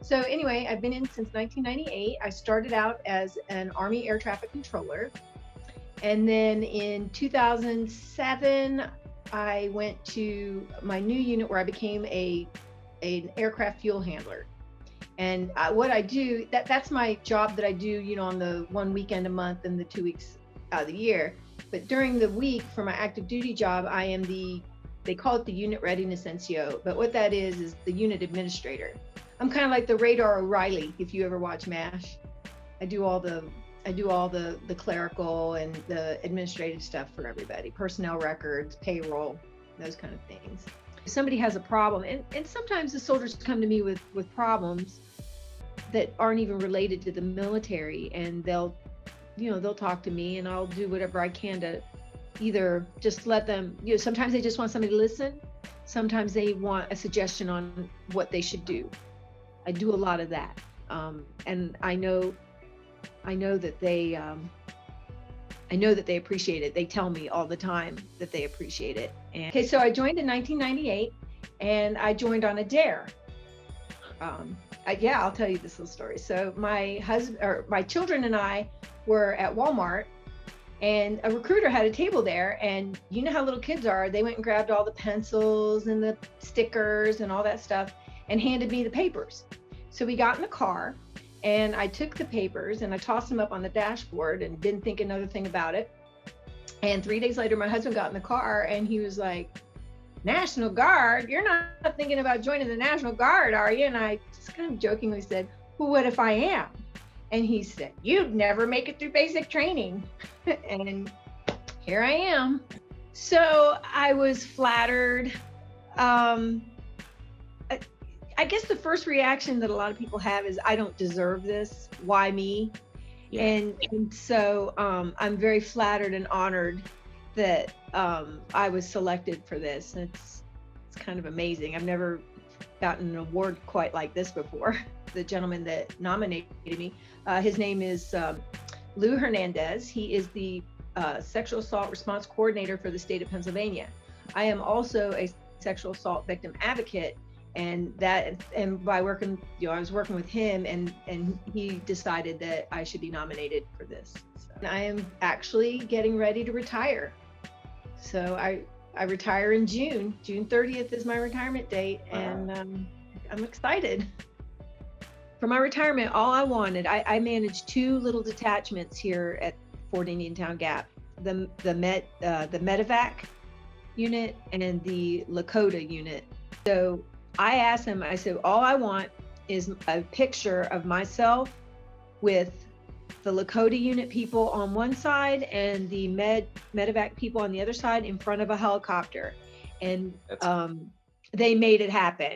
So anyway, I've been in since 1998. I started out as an Army air traffic controller. And then in 2007, I went to my new unit where I became an aircraft fuel handler. And what I do, that's my job that I do, on the one weekend a month and the 2 weeks out of the year. But during the week for my active duty job, I am they call it the unit readiness NCO. But what that is the unit administrator. I'm kind of like the Radar O'Reilly, if you ever watch MASH. I do all the clerical and the administrative stuff for everybody, personnel records, payroll, those kind of things. If somebody has a problem, and sometimes the soldiers come to me with problems that aren't even related to the military, and they'll talk to me, and I'll do whatever I can to either just let them, sometimes they just want somebody to listen. Sometimes they want a suggestion on what they should do. I do a lot of that. And I know that they appreciate it. They tell me all the time that they appreciate it. Okay, so I joined in 1998, and I joined on a dare. I'll tell you this little story. So my children and I were at Walmart, and a recruiter had a table there, and you know how little kids are. They went and grabbed all the pencils and the stickers and all that stuff and handed me the papers. So we got in the car, and I took the papers and I tossed them up on the dashboard and didn't think another thing about it. And 3 days later, my husband got in the car and he was like, "National Guard? You're not thinking about joining the National Guard, are you?" And I just kind of jokingly said, "Well, what if I am?" And he said, "You'd never make it through basic training." And here I am. So I was flattered. I guess the first reaction that a lot of people have is, "I don't deserve this. Why me?" Yeah. And so I'm very flattered and honored that I was selected for this. It's kind of amazing. I've never gotten an award quite like this before. The gentleman that nominated me, his name is Lou Hernandez. He is the sexual assault response coordinator for the state of Pennsylvania. I am also a sexual assault victim advocate. And by working, I was working with him, and he decided that I should be nominated for this. So I am actually getting ready to retire. So I retire in June. June 30th is my retirement date, and I'm excited. For my retirement, all I wanted, I managed 2 little detachments here at Fort Indiantown Gap, the medevac unit and the Lakota unit. So I asked him, I said, all I want is a picture of myself with the Lakota unit people on one side and the medevac people on the other side in front of a helicopter. And they made it happen.